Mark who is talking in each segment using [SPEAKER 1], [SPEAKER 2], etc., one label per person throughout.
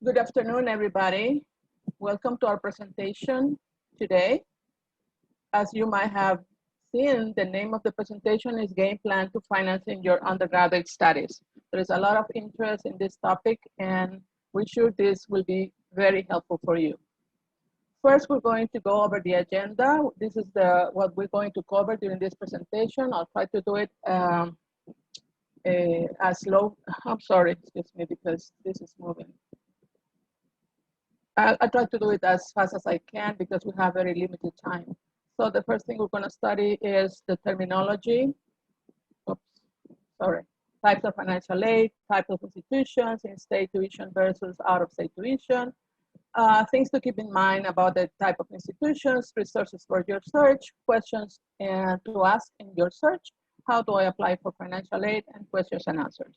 [SPEAKER 1] Good afternoon, everybody. Welcome to our presentation today. As you might have seen, the name of the presentation is Game Plan to Financing Your Undergraduate Studies. There is a lot of interest in this topic, and we're sure this will be very helpful for you. First, we're going to go over the agenda. This is what we're going to cover during this presentation. I'll try to do it as slow. I'm sorry, excuse me, because this is moving. I try to do it as fast as I can because we have very limited time. So the first thing we're going to study is the terminology. Oops, sorry. Types of financial aid, types of institutions, in-state tuition versus out-of-state tuition. Things to keep in mind about the type of institutions, resources for your search, questions and to ask in your search, how do I apply for financial aid, and questions and answers.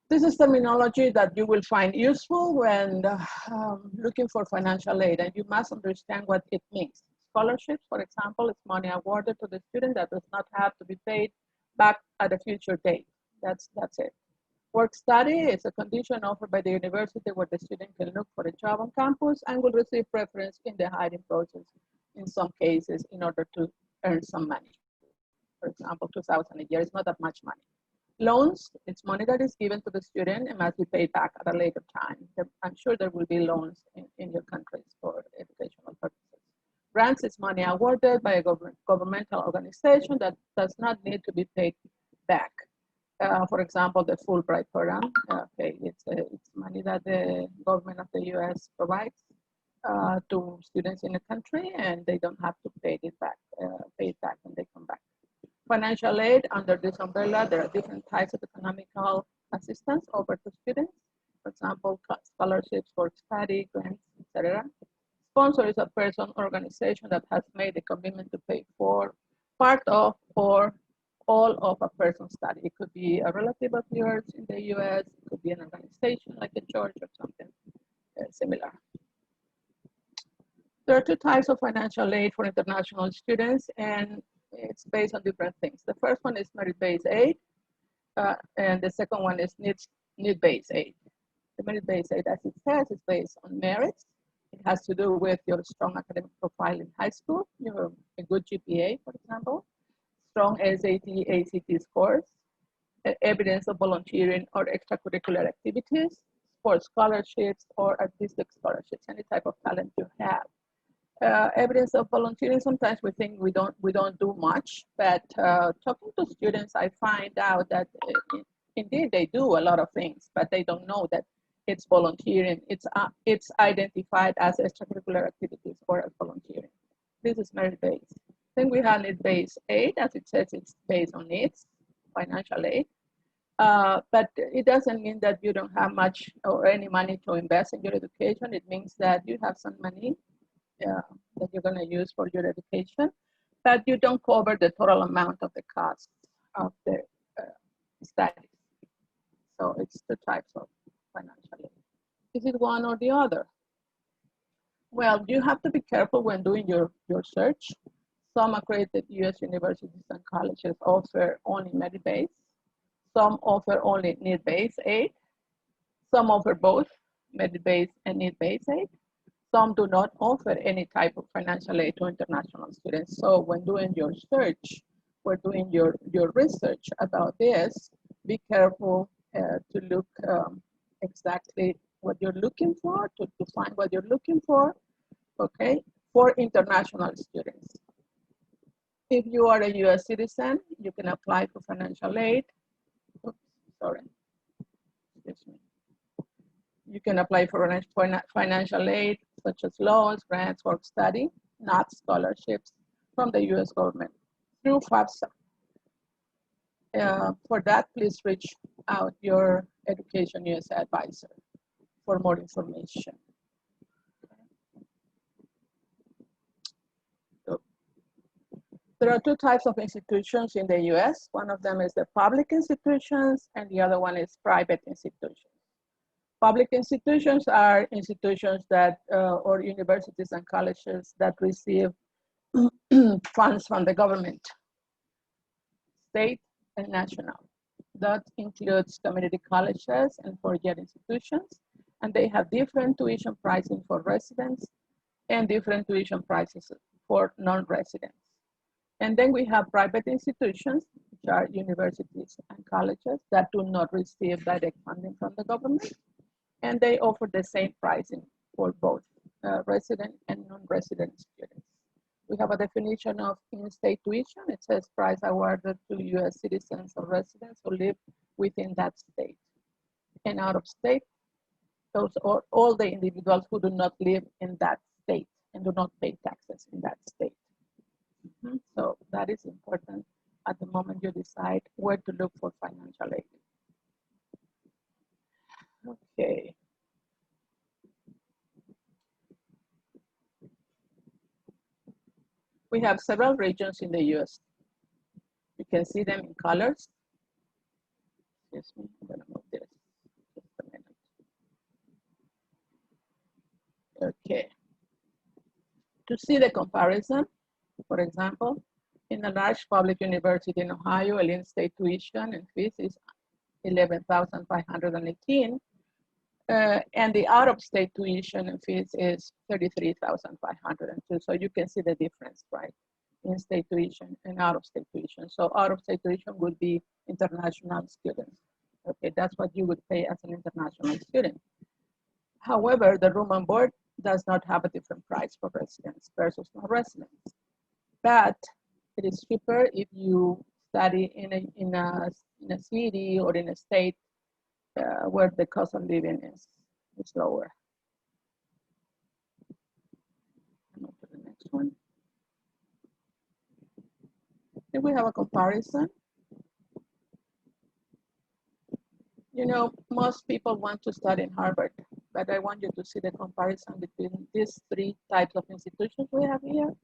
[SPEAKER 1] This is terminology that you will find useful when looking for financial aid, and you must understand what it means. Scholarships, for example, is money awarded to the student that does not have to be paid back at a future date. That's it. Work study is a condition offered by the university where the student can look for a job on campus and will receive preference in the hiring process in some cases in order to earn some money. For example, $2,000 a year is not that much money. Loans, it's money that is given to the student and must be paid back at a later time. I'm sure there will be loans in your countries for educational purposes. Grants is money awarded by a governmental organization that does not need to be paid back. For example, the Fulbright program, it's money that the government of the US provides to students in the country, and they don't have to pay it back when they come back. Financial aid, under this umbrella, there are different types of economical assistance offered to students. For example, scholarships, work study, grants, etc. Sponsor is a person or organization that has made a commitment to pay for part of or all of a person's study. It could be a relative of yours in the US, it could be an organization like a church or something similar. There are two types of financial aid for international students, and it's based on different things. The first one is merit-based aid, and the second one is need-based aid. The merit-based aid, as it says, is based on merits. It has to do with your strong academic profile in high school, your a good GPA, for example, strong SAT, ACT scores, evidence of volunteering or extracurricular activities, sports scholarships or artistic scholarships, any type of talent you have. Evidence of volunteering, sometimes we think we don't do much, but talking to students, I find out that indeed they do a lot of things, but they don't know that it's volunteering. It's identified as extracurricular activities or as volunteering. This is merit-based. Then we have need-based aid, as it says, it's based on needs, financial aid. But it doesn't mean that you don't have much or any money to invest in your education. It means that you have some money that you're going to use for your education, but you don't cover the total amount of the cost of the studies. So it's two types of financial aid. Is it one or the other? Well, you have to be careful when doing your search. Some accredited US universities and colleges offer only merit-based. Some offer only need-based aid. Some offer both merit-based and need-based aid. Some do not offer any type of financial aid to international students. So when doing your search, or doing your research about this, be careful to look exactly what you're looking for, to find what you're looking for, okay, for international students. If you are a US citizen, you can apply for financial aid. Oops, sorry, excuse me. You can apply for financial aid, such as loans, grants, work study, not scholarships from the US government through FAFSA. For that, please reach out your Education USA advisor for more information. So, there are two types of institutions in the US. One of them is the public institutions, and the other one is private institutions. Public institutions are institutions that, or universities and colleges that receive funds from the government, state and national. That includes community colleges and four-year institutions. And they have different tuition pricing for residents and different tuition prices for non-residents. And then we have private institutions, which are universities and colleges that do not receive direct funding from the government. And they offer the same pricing for both resident and non-resident students. We have a definition of in-state tuition. It says price awarded to US citizens or residents who live within that state. And out of state, those are all the individuals who do not live in that state and do not pay taxes in that state. So that is important at the moment you decide where to look for financial aid. Okay. We have several regions in the US. You can see them in colors. Excuse me, I'm gonna move this just a minute. Okay. To see the comparison, for example, in a large public university in Ohio, in-state tuition and fees is $11,518. And the out-of-state tuition and fees is $33,502. So you can see the difference, right? In-state tuition and out-of-state tuition. So out-of-state tuition would be international students. Okay, that's what you would pay as an international student. However, the room and board does not have a different price for residents versus non-residents. But it is cheaper if you study in a city or in a state where the cost of living is lower. Move to the next one. Here we have a comparison. You know, most people want to study in Harvard, but I want you to see the comparison between these three types of institutions we have here.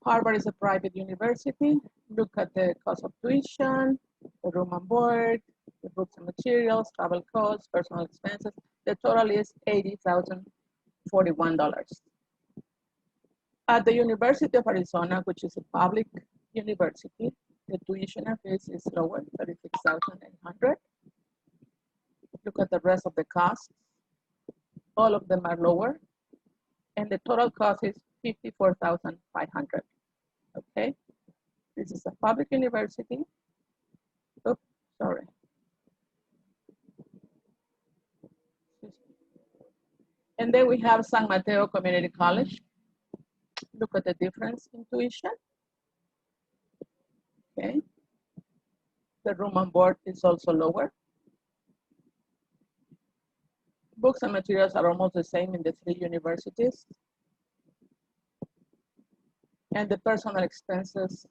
[SPEAKER 1] Harvard is a private university. Look at the cost of tuition, the room and board, the books and materials, travel costs, personal expenses. The total is $80,041. At the University of Arizona, which is a public university, the tuition and fees is lower, $36,800. Look at the rest of the costs. All of them are lower. And the total cost is $54,500. Okay, this is a public university. Oops, sorry. And then we have San Mateo Community College. Look at the difference in tuition. Okay, the room and board is also lower. Books and materials are almost the same in the three universities. And the personal expenses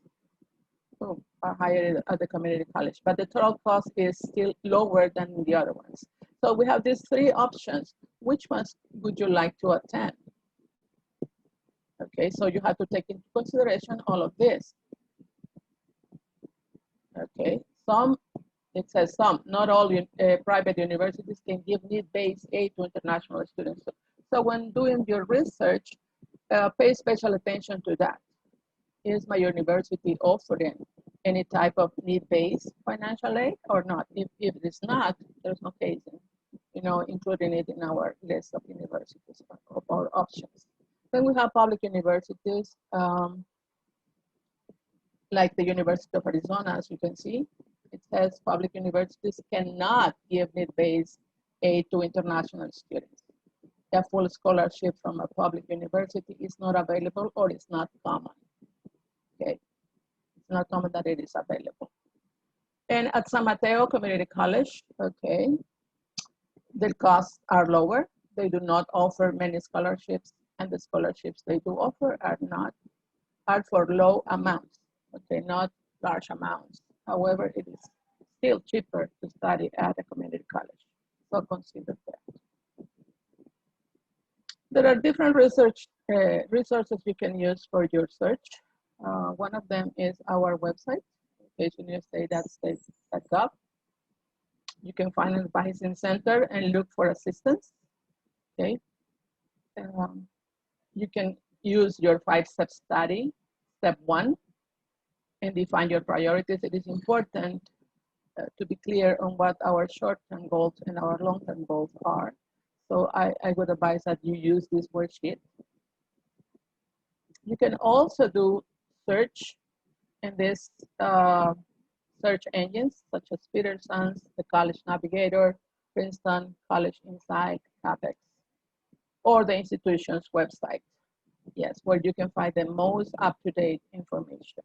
[SPEAKER 1] are higher at the community college, but the total cost is still lower than the other ones. So we have these three options. Which ones would you like to attend? Okay, so you have to take into consideration all of this. Okay, it says some, not all private universities can give need-based aid to international students. So when doing your research, pay special attention to that. Is my university offering any type of need-based financial aid or not? If it is not, there's no case in, including it in our list of universities of our options. Then we have public universities, like the University of Arizona, as you can see. It says public universities cannot give need-based aid to international students. A full scholarship from a public university is not available or is not common. Okay, it's not common that it is available. And at San Mateo Community College, okay, the costs are lower. They do not offer many scholarships, and the scholarships they do offer are for low amounts, okay, not large amounts. However, it is still cheaper to study at a community college, so consider that. There are different resources you can use for your search. One of them is our website, educationusa.state.gov. You can find an advising center and look for assistance. Okay. You can use your 5-step study, step 1, and define your priorities. It is important to be clear on what our short-term goals and our long-term goals are. So I would advise that you use this worksheet. You can also do search in this search engines such as Peterson's, the College Navigator, Princeton, College Insight, CAPEX, or the institution's website. Yes, where you can find the most up-to-date information.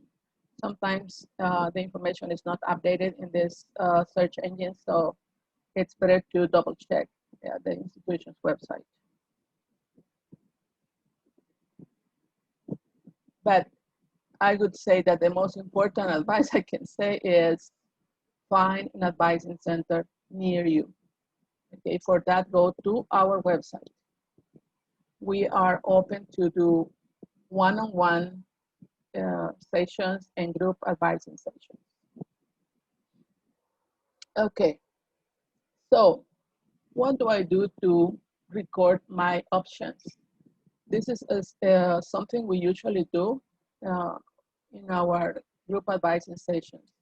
[SPEAKER 1] Sometimes the information is not updated in this search engine, so it's better to double check the institution's website. But I would say that the most important advice I can say is find an advising center near you. Okay, for that, go to our website. We are open to do one-on-one sessions and group advising sessions. Okay, so what do I do to record my options? This is something we usually do in our group advising sessions.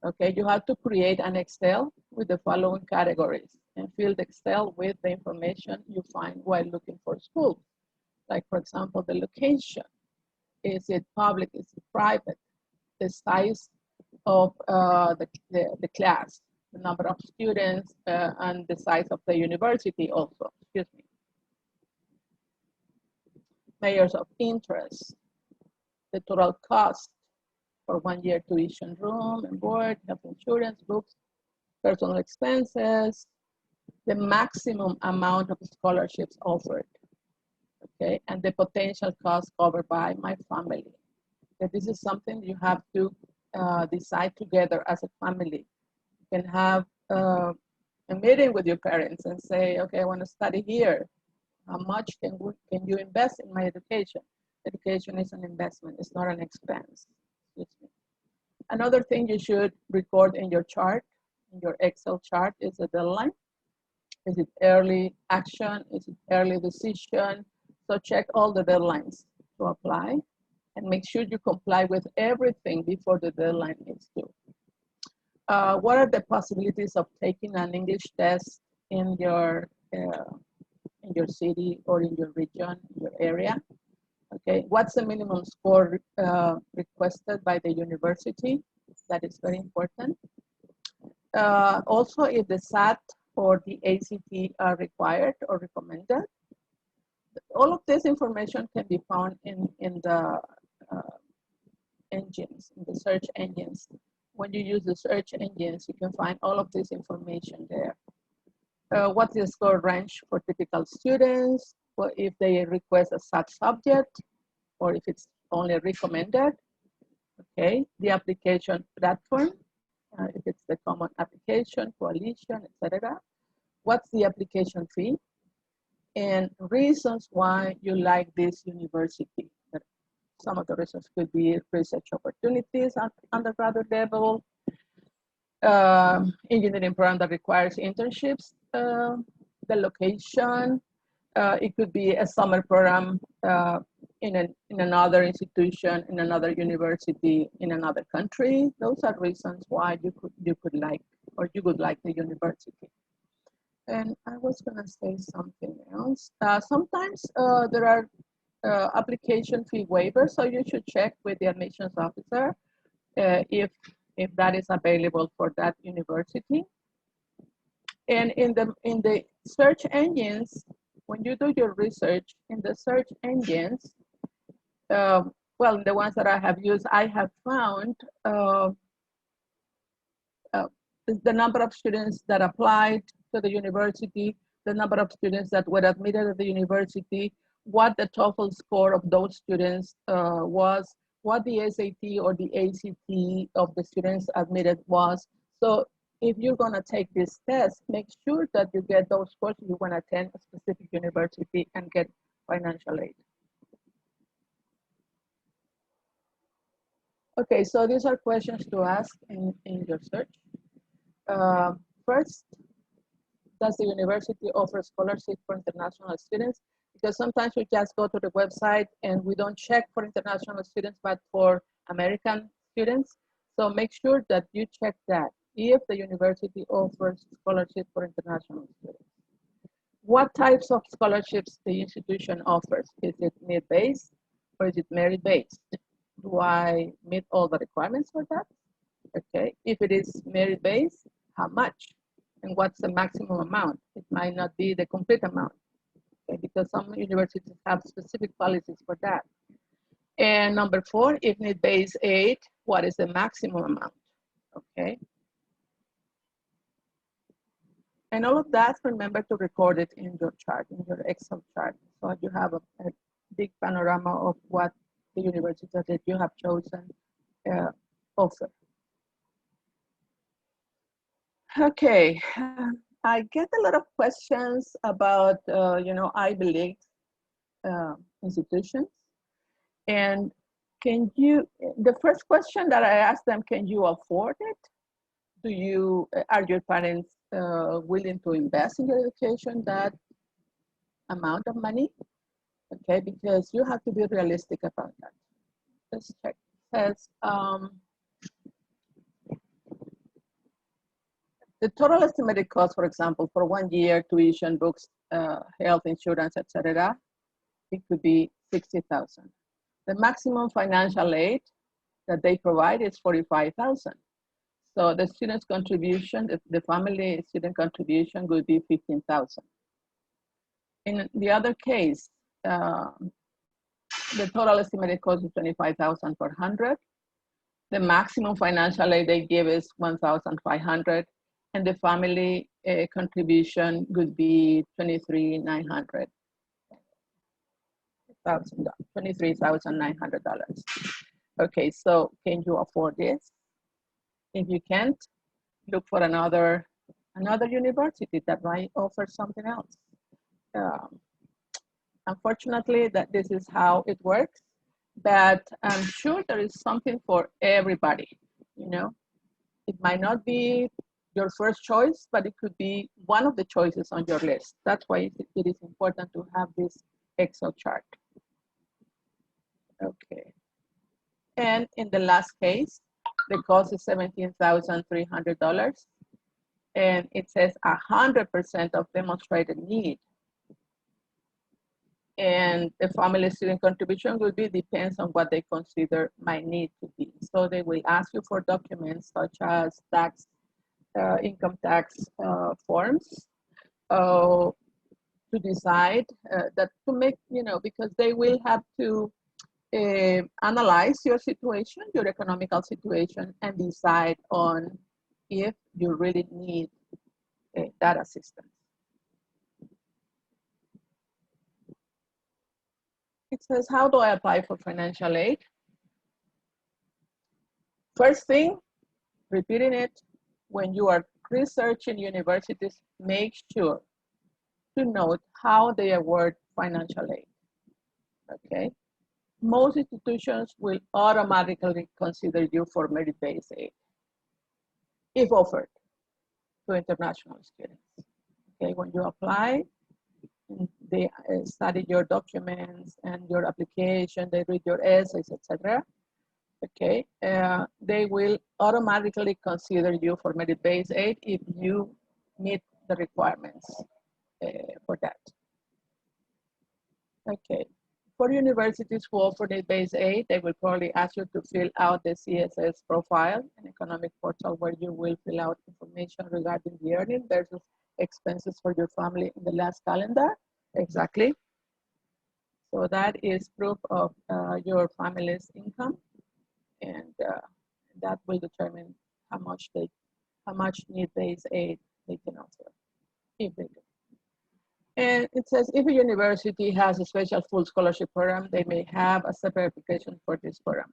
[SPEAKER 1] Okay, you have to create an Excel with the following categories and fill the Excel with the information you find while looking for schools. Like, for example, the location. Is it public? Is it private? The size of the class, the number of students, and the size of the university also, excuse me. Measures of interest, the total cost for 1 year tuition, room and board, health insurance, books, personal expenses, the maximum amount of scholarships offered, okay, and the potential cost covered by my family. Okay, this is something you have to decide together as a family. You can have a meeting with your parents and say, okay, I want to study here. How much can you invest in my education? Education is an investment, it's not an expense. Another thing you should record in your chart, in your Excel chart, is the deadline. Is it early action? Is it early decision? So check all the deadlines to apply and make sure you comply with everything before the deadline is due. What are the possibilities of taking an English test in your city or in your region, in your area? Okay, what's the minimum score requested by the university? That is very important. Also, if the SAT or the ACT are required or recommended. All of this information can be found in the engines, in the search engines. When you use the search engines, you can find all of this information there. What's the score range for typical students? Well, if they request a SAT subject, or if it's only recommended. Okay, the application platform, if it's the common application, coalition, etc. What's the application fee? And reasons why you like this university. Some of the reasons could be research opportunities at undergraduate level, engineering program that requires internships, the location. It could be a summer program in another institution, in another university, in another country. Those are reasons why you could like, or you would like the university. And I was gonna say something else. Sometimes there are application fee waivers, so you should check with the admissions officer if that is available for that university. And in the search engines, when you do your research in the search engines, well, the ones that I have used, I have found the number of students that applied to the university, the number of students that were admitted at the university, what the TOEFL score of those students was, what the SAT or the ACT of the students admitted was. So if you're gonna take this test, make sure that you get those scores if you wanna attend a specific university and get financial aid. Okay, so these are questions to ask in your search. First, does the university offer scholarships for international students? Because sometimes we just go to the website and we don't check for international students, but for American students. So make sure that you check that if the university offers scholarships for international students. What types of scholarships the institution offers? Is it need-based or is it merit-based? Do I meet all the requirements for that? Okay, if it is merit-based, how much? And what's the maximum amount? It might not be the complete amount, okay, because some universities have specific policies for that. And number 4, if need-based aid, what is the maximum amount? Okay. And all of that, remember to record it in your chart, in your Excel chart, so you have a big panorama of what the university that you have chosen offer. Okay, I get a lot of questions about, Ivy League institutions. And the first question that I asked them, can you afford it? Are your parents willing to invest in your education that amount of money? Okay, because you have to be realistic about that. Let's check. It says, the total estimated cost, for example, for 1 year, tuition, books, health insurance, etc., it could be $60,000. The maximum financial aid that they provide is $45,000. So the student's contribution, the family student contribution would be $15,000. In the other case, the total estimated cost is $25,000 per 100. The maximum financial aid they give is $1,500, and the family contribution would be $23,900. $23,900. Okay, so can you afford this? If you can't, look for another university that might offer something else. Unfortunately, that this is how it works, but I'm sure there is something for everybody. You know, it might not be your first choice, but it could be one of the choices on your list. That's why it is important to have this Excel chart. Okay. And in the last case, the cost is $17,300. And it says 100% of demonstrated need. And the family student contribution will be depends on what they consider my need to be. So they will ask you for documents such as income tax forms to decide that to make, because they will have to analyze your situation, your economical situation, and decide on if you really need that assistance. It says, how do I apply for financial aid? First thing, repeating it, when you are researching universities, make sure to note how they award financial aid, okay? Most institutions will automatically consider you for merit-based aid if offered to international students. Okay, when you apply, they study your documents and your application, they read your essays, etc. Okay, they will automatically consider you for merit-based aid if you meet the requirements for that. Okay, for universities who offer merit-based aid, they will probably ask you to fill out the CSS profile, an economic portal where you will fill out information regarding the earning versus expenses for your family in the last calendar. Exactly. So that is proof of your family's income, and that will determine how much need-based aid they can offer, if they do. And it says if a university has a special full scholarship program, they may have a separate application for this program.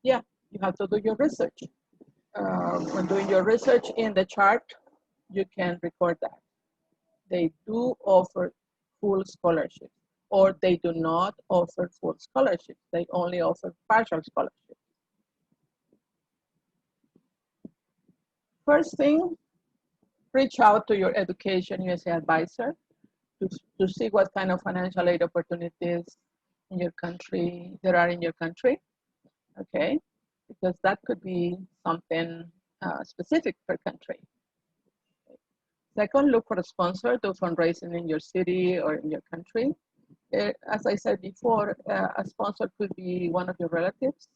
[SPEAKER 1] Yeah, you have to do your research. When doing your research in the chart, you can record that. They do offer full scholarships, or they do not offer full scholarships. They only offer partial scholarships. First thing, reach out to your Education USA advisor to see what kind of financial aid opportunities in your country there are in your country, okay? Because that could be something specific per country. Second, look for a sponsor, do fundraising in your city or in your country. As I said before, a sponsor could be one of your relatives.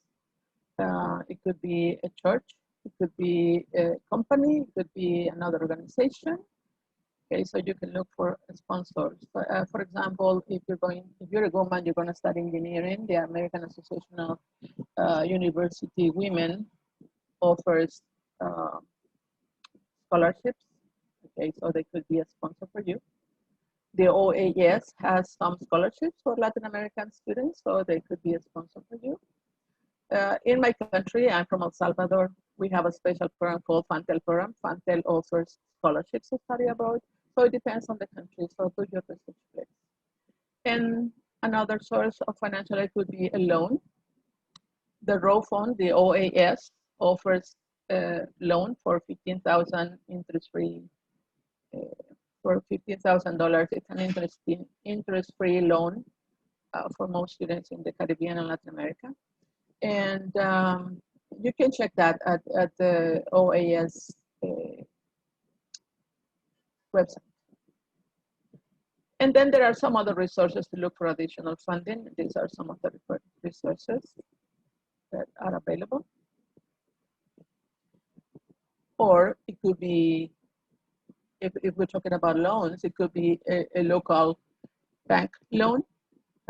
[SPEAKER 1] It could be a church. It could be a company. It could be another organization. Okay, so you can look for sponsors. For example, if you're a woman, you're going to study engineering. The American Association of University Women offers scholarships. Okay, so they could be a sponsor for you. The OAS has some scholarships for Latin American students, so they could be a sponsor for you. In my country, I'm from El Salvador, we have a special program called FANTEL program. FANTEL offers scholarships to study abroad, so it depends on the country, so do your research, please. And another source of financial aid could be a loan. The ROW fund, the OAS, offers a loan for $15,000 interest-free. For $15,000, it's an interest-free loan for most students in the Caribbean and Latin America. And you can check that at the OAS website. And then there are some other resources to look for additional funding. These are some of the resources that are available. Or it could be, if we're talking about loans, it could be a local bank loan.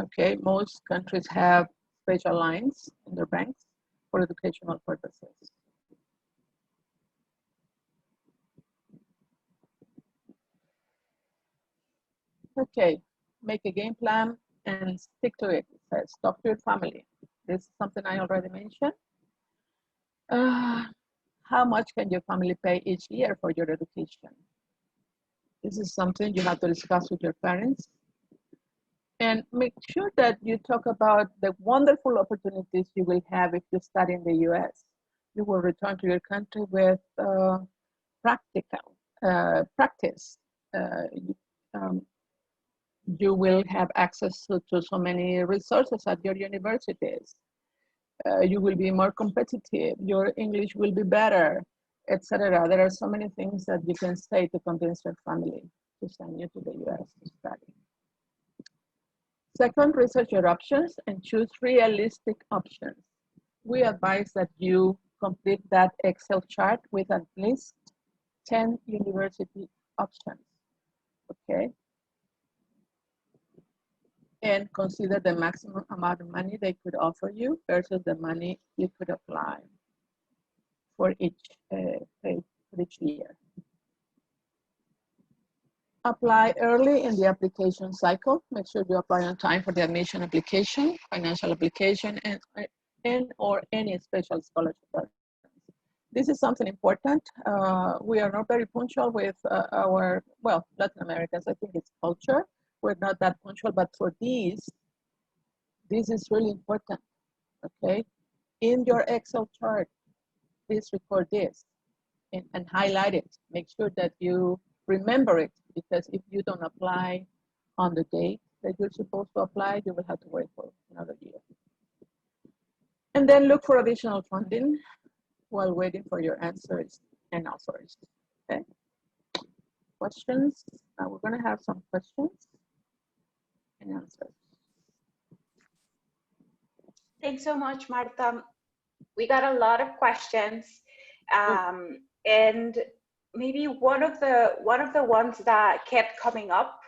[SPEAKER 1] Okay, most countries have special lines in their banks for educational purposes. Okay, make a game plan and stick to it. It says, talk to your family. This is something I already mentioned. How much can your family pay each year for your education? This is something you have to discuss with your parents. And make sure that you talk about the wonderful opportunities you will have if you study in the US. You will return to your country with practice. You will have access to so many resources at your universities. You will be more competitive. Your English will be better, etc. There are so many things that you can say to convince your family to send you to the US to study. Second, research your options and choose realistic options. We advise that you complete that Excel chart with at least 10 university options, okay? And consider the maximum amount of money they could offer you versus the money you could apply for each year. Apply early in the application cycle. Make sure you apply on time for the admission application, financial application, and or any special scholarship. This is something important. We are not very punctual with our, well, Latin Americans, I think it's culture. We're not that punctual, but for this is really important, okay? In your Excel chart, please record this and highlight it. Make sure that you remember it, because if you don't apply on the date that you're supposed to apply, you will have to wait for another year. And then look for additional funding while waiting for your answers and offers, okay? Questions? We're gonna have some questions and answers.
[SPEAKER 2] Thanks so much, Marta. We got a lot of questions, and maybe one of the ones that kept coming up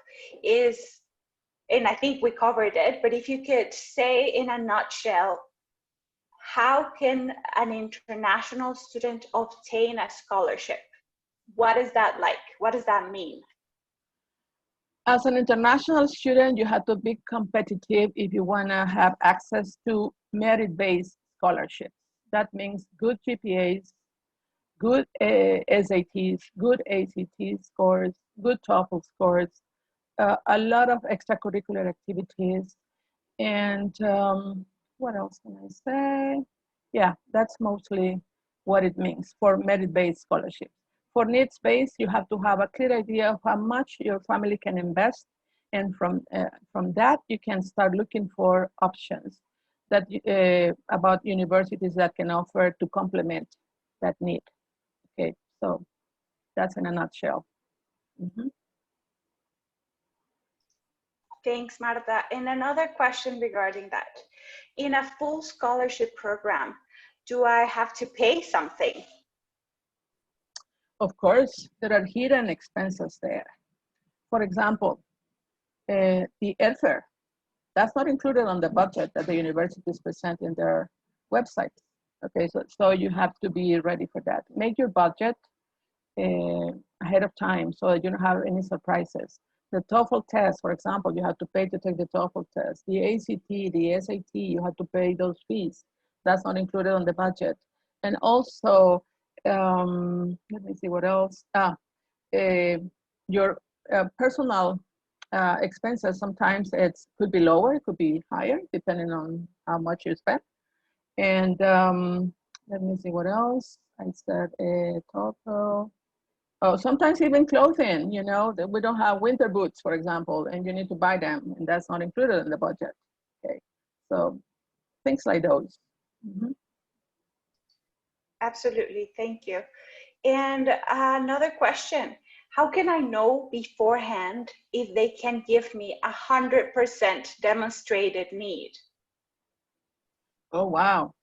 [SPEAKER 2] is, and I think we covered it, but if you could say in a nutshell, how can an international student obtain a scholarship? What is that like? What does that mean?
[SPEAKER 1] As an international student, you have to be competitive if you want to have access to merit-based scholarships. That means good GPAs, good SATs, good ACT scores, good TOEFL scores, a lot of extracurricular activities, and what else can I say? Yeah, that's mostly what it means for merit-based scholarships. For needs-based, you have to have a clear idea of how much your family can invest, and from that, you can start looking for options that about universities that can offer to complement that need. Okay, so that's in a nutshell. Mhm.
[SPEAKER 2] Thanks, Marta. And another question regarding that. In a full scholarship program, do I have to pay something?
[SPEAKER 1] Of course, there are hidden expenses there. For example, the airfare, that's not included on the budget that the universities present in their website. Okay, so you have to be ready for that. Make your budget ahead of time so that you don't have any surprises. The TOEFL test, for example, you have to pay to take the TOEFL test. The ACT, the SAT, you have to pay those fees. That's not included on the budget. And also, let me see what else. Your personal expenses, sometimes it could be lower, it could be higher, depending on how much you spend. And let me see what else. I said TOEFL. Oh, sometimes even clothing, you know, we don't have winter boots, for example, and you need to buy them, and that's not included in the budget. Okay, so things like those. Mhm.
[SPEAKER 2] Absolutely, thank you. And another question, how can I know beforehand if they can give me 100% demonstrated need?
[SPEAKER 1] Oh, wow.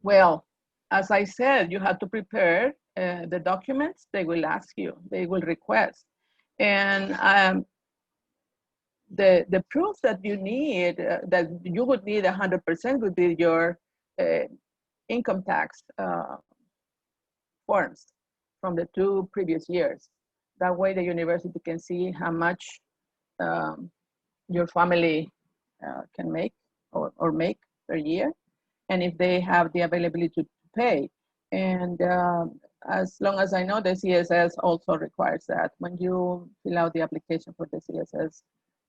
[SPEAKER 1] Well, as I said, you have to prepare the documents they will ask you, they will request. And the proof that you need, that you would need 100% would be your income tax forms from the 2 previous years. That way the university can see how much your family can make or make per year, and if they have the availability to pay. And as long as I know, the CSS also requires that. When you fill out the application for the CSS,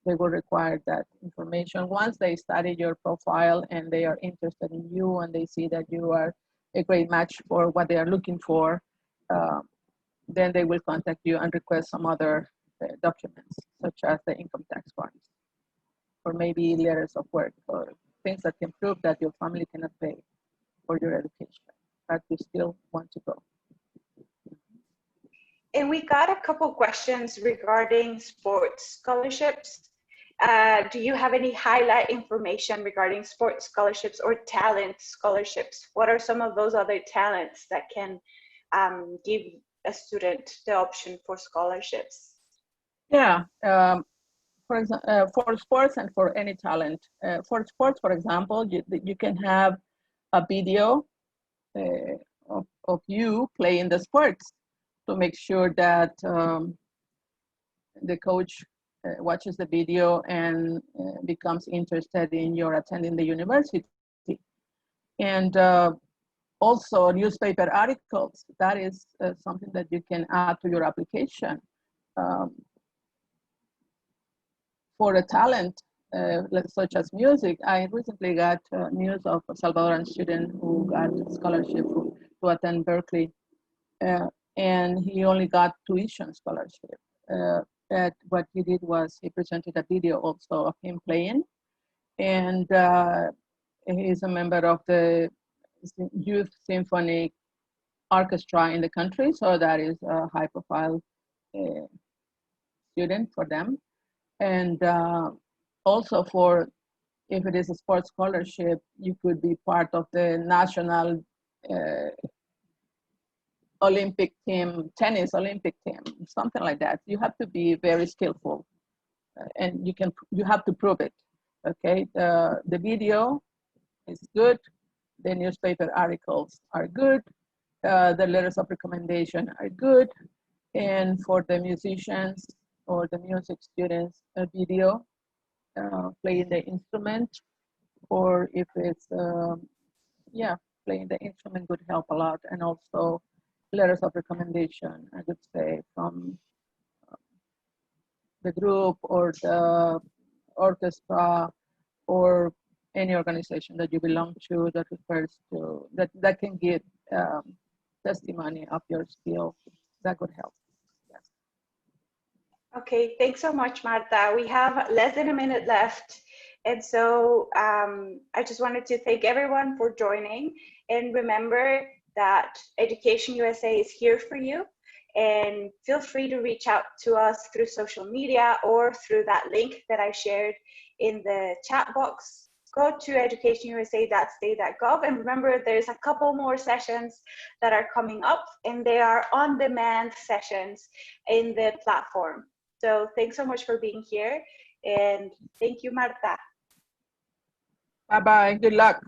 [SPEAKER 1] they will require that information. Once they study your profile and they are interested in you and they see that you are a great match for what they are looking for, uh, then they will contact you and request some other documents, such as the income tax forms, or maybe letters of work, or things that can prove that your family cannot pay for your education, but you still want to go.
[SPEAKER 2] And we got a couple questions regarding sports scholarships. Do you have any highlight information regarding sports scholarships or talent scholarships? What are some of those other talents that can give a student the option for scholarships?
[SPEAKER 1] Yeah, for example, for sports and for any talent. For sports, for example, you can have a video of you playing the sports to make sure that the coach watches the video and becomes interested in your attending the university. And also newspaper articles, that is something that you can add to your application. Um, for a talent such as music, I recently got news of a Salvadoran student who got a scholarship to attend Berkeley, and he only got tuition scholarship. But what he did was he presented a video also of him playing, and he's a member of the youth symphony orchestra in the country, so that is a high profile student for them. And also for, if it is a sports scholarship, you could be part of the national Olympic team, tennis Olympic team, something like that. You have to be very skillful, and you have to prove it. Okay, the video is good, the newspaper articles are good, the letters of recommendation are good, and for the musicians or the music students, a video playing the instrument, or if it's yeah, playing the instrument would help a lot. And also letters of recommendation, I would say, from the group or the orchestra or any organization that you belong to that refers to, that can give testimony of your skill. That could help. Yes.
[SPEAKER 2] Okay, thanks so much, Marta. We have less than a minute left. And so I just wanted to thank everyone for joining. And remember that Education USA is here for you. And feel free to reach out to us through social media or through that link that I shared in the chat box. Go to educationusa.state.gov, and remember there's a couple more sessions that are coming up, and they are on-demand sessions in the platform. So thanks so much for being here, and thank you, Marta.
[SPEAKER 1] Bye-bye. Good luck.